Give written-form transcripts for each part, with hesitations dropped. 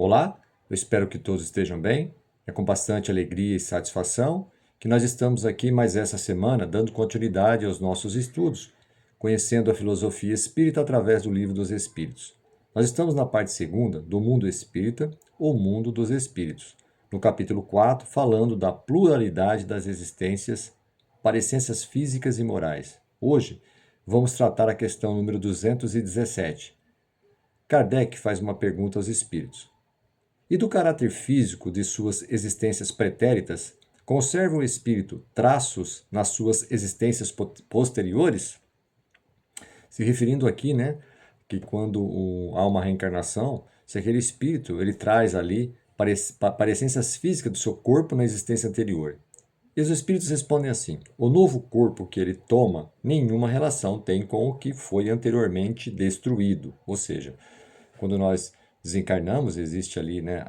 Olá, eu espero que todos estejam bem. É com bastante alegria e satisfação que nós estamos aqui mais essa semana dando continuidade aos nossos estudos, conhecendo a filosofia espírita através do Livro dos Espíritos. Nós estamos na parte segunda do Mundo Espírita, o Mundo dos Espíritos, no capítulo 4, falando da pluralidade das existências para essências físicas e morais. Hoje, vamos tratar a questão número 217. Kardec faz uma pergunta aos espíritos. E do caráter físico de suas existências pretéritas, conserva o espírito traços nas suas existências posteriores? Se referindo aqui, né, que quando há uma reencarnação, se aquele espírito ele traz ali parecências físicas do seu corpo na existência anterior. E os espíritos respondem assim: o novo corpo que ele toma nenhuma relação tem com o que foi anteriormente destruído. Ou seja, quando nós desencarnamos, existe ali, né,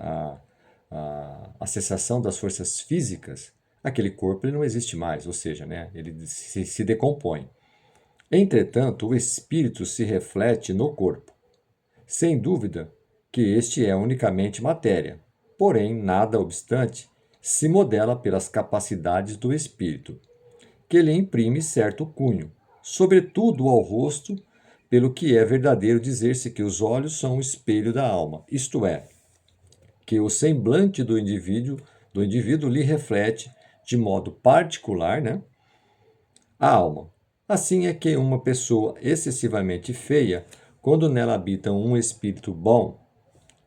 a cessação das forças físicas, aquele corpo ele não existe mais, ou seja, né, ele se decompõe. Entretanto, o espírito se reflete no corpo. Sem dúvida que este é unicamente matéria, porém, nada obstante, se modela pelas capacidades do espírito, que lhe imprime certo cunho, sobretudo ao rosto, pelo que é verdadeiro dizer-se que os olhos são o espelho da alma, isto é, que o semblante do indivíduo lhe reflete de modo particular, né, a alma. Assim é que uma pessoa excessivamente feia, quando nela habita um espírito bom,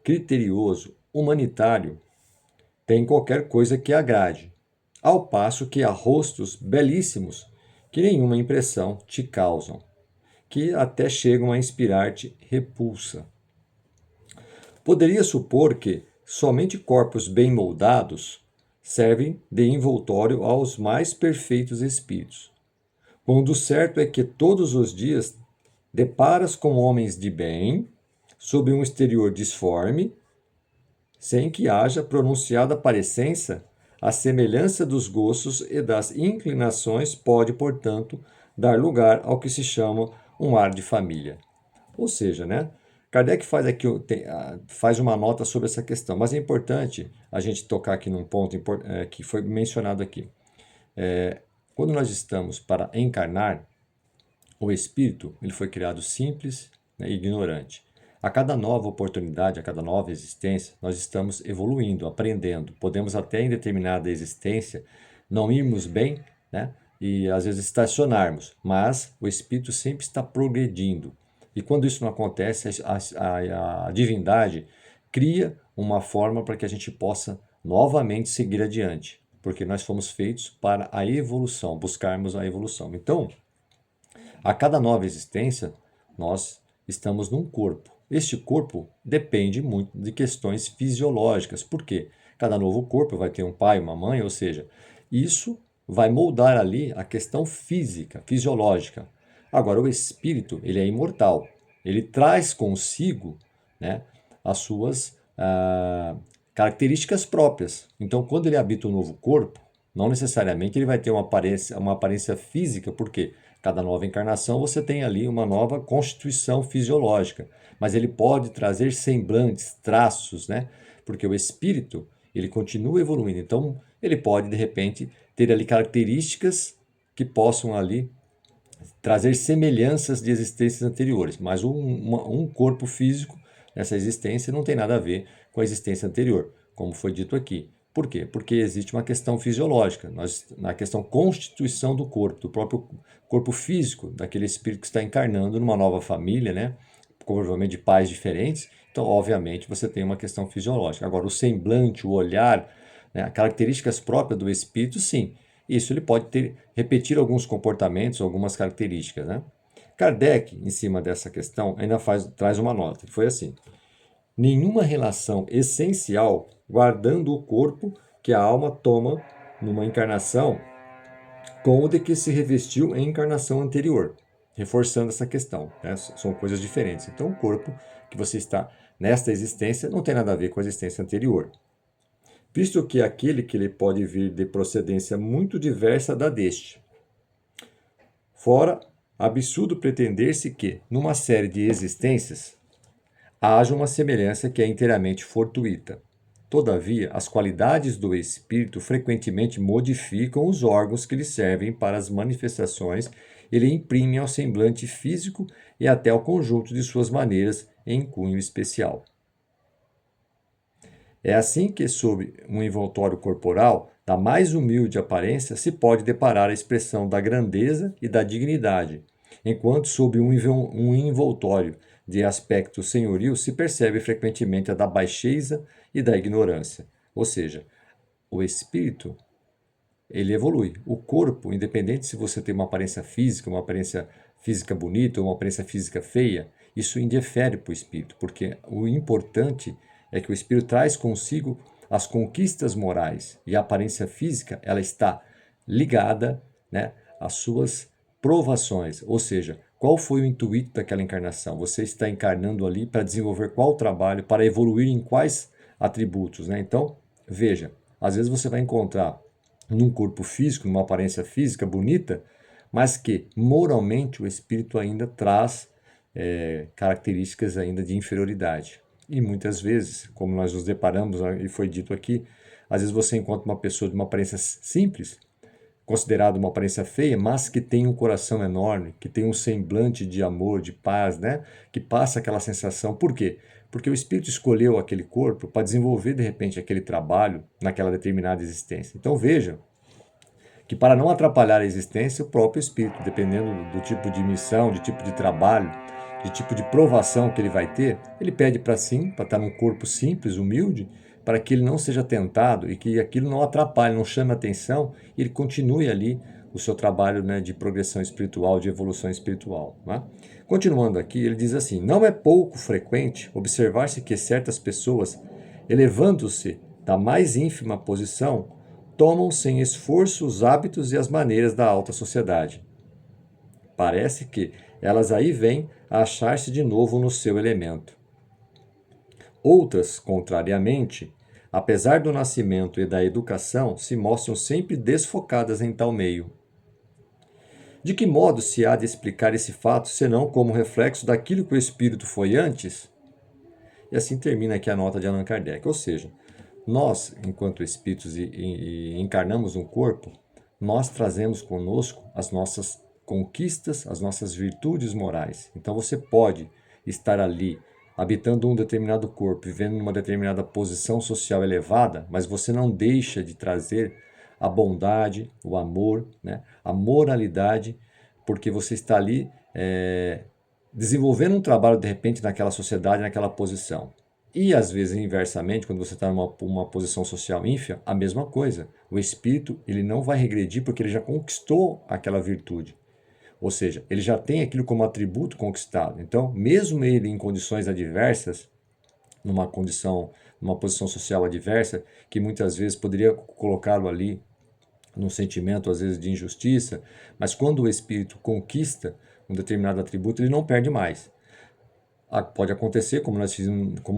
criterioso, humanitário, tem qualquer coisa que agrade, ao passo que há rostos belíssimos que nenhuma impressão te causam, que até chegam a inspirar-te repulsa. Poderia supor que somente corpos bem moldados servem de envoltório aos mais perfeitos espíritos, quando o certo é que todos os dias deparas com homens de bem, sob um exterior disforme, sem que haja pronunciada parecença, a semelhança dos gostos e das inclinações pode, portanto, dar lugar ao que se chama um ar de família. Ou seja, né? Kardec faz aqui faz uma nota sobre essa questão, mas é importante a gente tocar aqui num ponto que foi mencionado aqui. Quando nós estamos para encarnar, o espírito ele foi criado simples, né, e ignorante. A cada nova oportunidade, a cada nova existência, nós estamos evoluindo, aprendendo. Podemos até em determinada existência não irmos bem, né, e às vezes estacionarmos, mas o espírito sempre está progredindo. E quando isso não acontece, a divindade cria uma forma para que a gente possa novamente seguir adiante, porque nós fomos feitos para a evolução, buscarmos a evolução. Então, a cada nova existência, nós estamos num corpo. Este corpo depende muito de questões fisiológicas. Por quê? Cada novo corpo vai ter um pai, uma mãe, ou seja, isso vai moldar ali a questão física, fisiológica. Agora, o espírito, ele é imortal. Ele traz consigo, né, as suas características próprias. Então, quando ele habita um novo corpo, não necessariamente ele vai ter uma aparência física, porque cada nova encarnação você tem ali uma nova constituição fisiológica, mas ele pode trazer semblantes, traços, né? Porque o espírito, ele continua evoluindo. Então, ele pode de repente ter ali características que possam ali trazer semelhanças de existências anteriores, mas um corpo físico nessa existência não tem nada a ver com a existência anterior, como foi dito aqui. Por quê? Porque existe uma questão fisiológica, na questão constituição do corpo, do próprio corpo físico, daquele espírito que está encarnando numa nova família, né? Provavelmente de pais diferentes. Então, obviamente, você tem uma questão fisiológica. Agora, o semblante, o olhar, né, características próprias do espírito, sim. Isso ele pode repetir alguns comportamentos, algumas características, né? Kardec, em cima dessa questão, ainda traz uma nota. Foi assim: nenhuma relação essencial guardando o corpo que a alma toma numa encarnação com o de que se revestiu em encarnação anterior, reforçando essa questão, né? São coisas diferentes. Então, o corpo que você está nesta existência não tem nada a ver com a existência anterior, visto que aquele que lhe pode vir de procedência muito diversa da deste. Fora absurdo pretender-se que, numa série de existências, haja uma semelhança que é inteiramente fortuita. Todavia, as qualidades do espírito frequentemente modificam os órgãos que lhe servem para as manifestações e lhe imprimem ao semblante físico e até ao conjunto de suas maneiras em cunho especial. É assim que, sob um envoltório corporal da mais humilde aparência, se pode deparar a expressão da grandeza e da dignidade, enquanto sob um envoltório de aspecto senhoril se percebe frequentemente a da baixeza e da ignorância. Ou seja, o espírito, ele evolui. O corpo, independente se você tem uma aparência física bonita ou uma aparência física feia, isso indifere para o espírito, porque o importante é que o espírito traz consigo as conquistas morais e a aparência física, ela está ligada, né, às suas provações, ou seja, qual foi o intuito daquela encarnação? Você está encarnando ali para desenvolver qual trabalho, para evoluir em quais atributos, né? Então, veja, às vezes você vai encontrar num corpo físico, numa aparência física bonita, mas que moralmente o espírito ainda traz características ainda de inferioridade. E muitas vezes, como nós nos deparamos, e foi dito aqui, às vezes você encontra uma pessoa de uma aparência simples, considerada uma aparência feia, mas que tem um coração enorme, que tem um semblante de amor, de paz, né? Que passa aquela sensação. Por quê? Porque o espírito escolheu aquele corpo para desenvolver de repente aquele trabalho naquela determinada existência. Então veja que para não atrapalhar a existência, o próprio espírito, dependendo do tipo de missão, de tipo de trabalho, de tipo de provação que ele vai ter, ele pede para sim, para estar num corpo simples, humilde, para que ele não seja tentado e que aquilo não atrapalhe, não chame atenção e ele continue ali o seu trabalho, né, de progressão espiritual, de evolução espiritual. Né? Continuando aqui, ele diz assim: não é pouco frequente observar-se que certas pessoas, elevando-se da mais ínfima posição, tomam sem esforço os hábitos e as maneiras da alta sociedade. Parece que elas aí vêm a achar-se de novo no seu elemento. Outras, contrariamente, apesar do nascimento e da educação, se mostram sempre desfocadas em tal meio. De que modo se há de explicar esse fato, senão como reflexo daquilo que o espírito foi antes? E assim termina aqui a nota de Allan Kardec. Ou seja, nós, enquanto espíritos e encarnamos um corpo, nós trazemos conosco as nossas conquistas, as nossas virtudes morais. Então você pode estar ali habitando um determinado corpo, vivendo numa determinada posição social elevada, mas você não deixa de trazer a bondade, o amor, né, a moralidade, porque você está ali desenvolvendo um trabalho de repente naquela sociedade, naquela posição. E às vezes inversamente, quando você está numa posição social ínfima, a mesma coisa. O espírito ele não vai regredir porque ele já conquistou aquela virtude. Ou seja, ele já tem aquilo como atributo conquistado. Então, mesmo ele em condições adversas, numa posição social adversa, que muitas vezes poderia colocá-lo ali num sentimento às vezes de injustiça, mas quando o espírito conquista um determinado atributo, ele não perde mais. Pode acontecer, como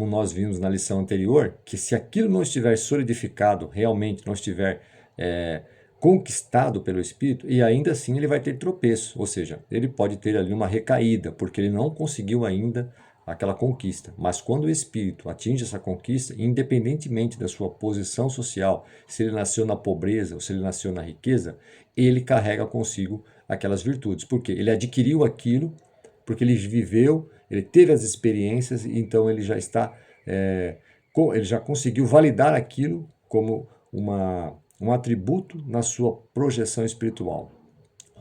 nós vimos na lição anterior, que se aquilo não estiver solidificado, realmente não estiver conquistado pelo espírito, e ainda assim ele vai ter tropeço, ou seja, ele pode ter ali uma recaída, porque ele não conseguiu ainda aquela conquista. Mas quando o espírito atinge essa conquista, independentemente da sua posição social, se ele nasceu na pobreza ou se ele nasceu na riqueza, ele carrega consigo aquelas virtudes, porque ele adquiriu aquilo, porque ele viveu, ele teve as experiências, então ele já está, ele já conseguiu validar aquilo como um atributo na sua projeção espiritual.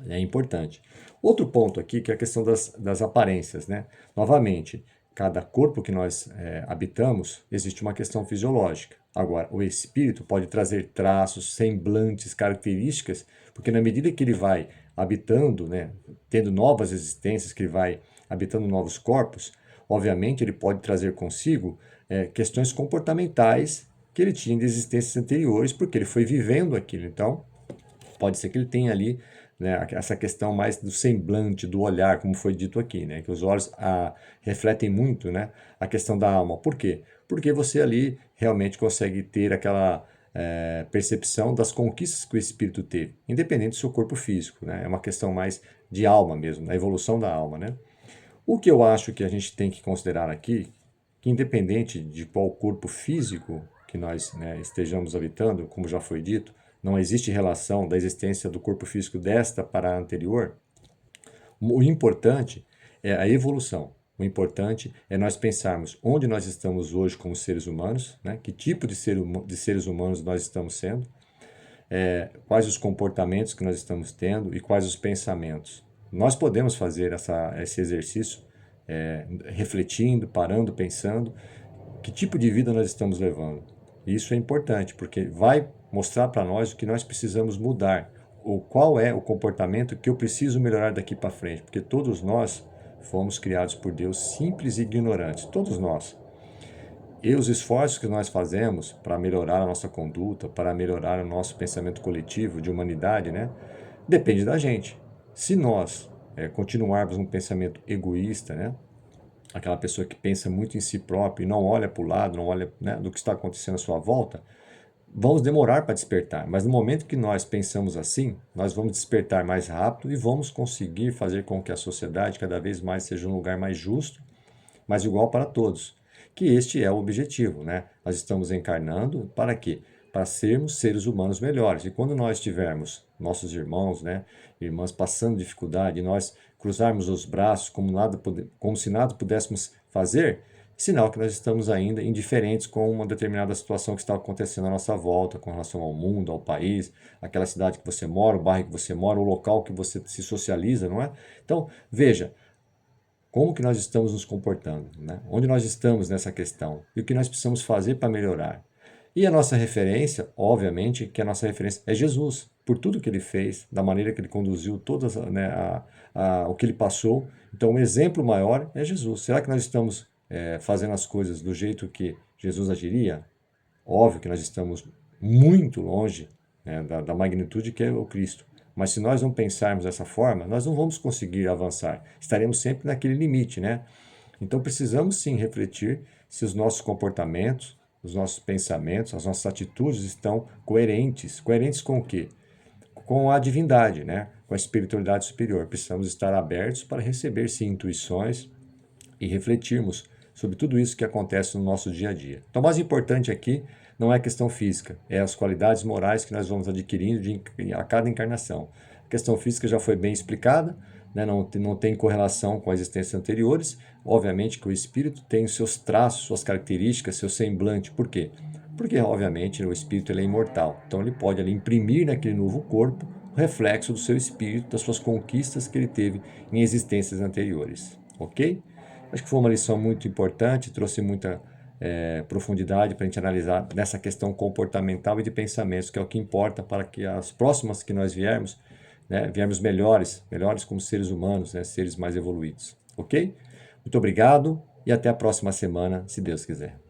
É importante. Outro ponto aqui que é a questão das aparências, né? Novamente, cada corpo que nós habitamos, existe uma questão fisiológica. Agora, o espírito pode trazer traços, semblantes, características, porque na medida que ele vai habitando, né, tendo novas existências, que ele vai habitando novos corpos, obviamente ele pode trazer consigo questões comportamentais que ele tinha de existências anteriores, porque ele foi vivendo aquilo. Então, pode ser que ele tenha ali, né, essa questão mais do semblante, do olhar, como foi dito aqui, né, que os olhos refletem muito, né, a questão da alma. Por quê? Porque você ali realmente consegue ter aquela percepção das conquistas que o espírito teve, independente do seu corpo físico, né, é uma questão mais de alma mesmo, da evolução da alma, né. O que eu acho que a gente tem que considerar aqui, que independente de qual corpo físico que nós, né, estejamos habitando, como já foi dito, não existe relação da existência do corpo físico desta para a anterior. O importante é a evolução. O importante é nós pensarmos onde nós estamos hoje como seres humanos, né? Que tipo de seres humanos nós estamos sendo, quais os comportamentos que nós estamos tendo e quais os pensamentos. Nós podemos fazer esse exercício refletindo, parando, pensando, que tipo de vida nós estamos levando. E isso é importante, porque vai mostrar para nós o que nós precisamos mudar, ou qual é o comportamento que eu preciso melhorar daqui para frente, porque todos nós fomos criados por Deus simples e ignorantes, todos nós. E os esforços que nós fazemos para melhorar a nossa conduta, para melhorar o nosso pensamento coletivo de humanidade, né, depende da gente. Se nós continuarmos um pensamento egoísta, né, aquela pessoa que pensa muito em si próprio e não olha para o lado, não olha, né, do que está acontecendo à sua volta, vamos demorar para despertar. Mas no momento que nós pensamos assim, nós vamos despertar mais rápido e vamos conseguir fazer com que a sociedade cada vez mais seja um lugar mais justo, mais igual para todos. Que este é o objetivo, né? Nós estamos encarnando para quê? Para sermos seres humanos melhores. E quando nós tivermos nossos irmãos, né, irmãs passando dificuldade, e nós cruzarmos os braços como se nada pudéssemos fazer, sinal que nós estamos ainda indiferentes com uma determinada situação que está acontecendo à nossa volta, com relação ao mundo, ao país, aquela cidade que você mora, o bairro que você mora, o local que você se socializa, não é? Então, veja, como que nós estamos nos comportando, né? Onde nós estamos nessa questão e o que nós precisamos fazer para melhorar. E a nossa referência, obviamente, que a nossa referência é Jesus, por tudo que ele fez, da maneira que ele conduziu todas, né, o que ele passou. Então, um exemplo maior é Jesus. Será que nós estamos fazendo as coisas do jeito que Jesus agiria? Óbvio que nós estamos muito longe, né, da magnitude que é o Cristo. Mas se nós não pensarmos dessa forma, nós não vamos conseguir avançar. Estaremos sempre naquele limite, né? Então precisamos sim refletir se os nossos comportamentos, os nossos pensamentos, as nossas atitudes estão coerentes. Coerentes com o quê? Com a divindade, né? Com a espiritualidade superior. Precisamos estar abertos para receber sim intuições e refletirmos sobre tudo isso que acontece no nosso dia a dia. Então, o mais importante aqui não é a questão física, é as qualidades morais que nós vamos adquirindo a cada encarnação. A questão física já foi bem explicada, né? Não tem correlação com as existências anteriores. Obviamente que o espírito tem os seus traços, suas características, seu semblante. Por quê? Porque, obviamente, o espírito ele é imortal. Então, ele pode ali, imprimir naquele novo corpo o reflexo do seu espírito, das suas conquistas que ele teve em existências anteriores. Ok? Acho que foi uma lição muito importante, trouxe muita profundidade para a gente analisar nessa questão comportamental e de pensamentos, que é o que importa para que as próximas que nós viermos, né, viermos melhores como seres humanos, né, seres mais evoluídos. Ok? Muito obrigado e até a próxima semana, se Deus quiser.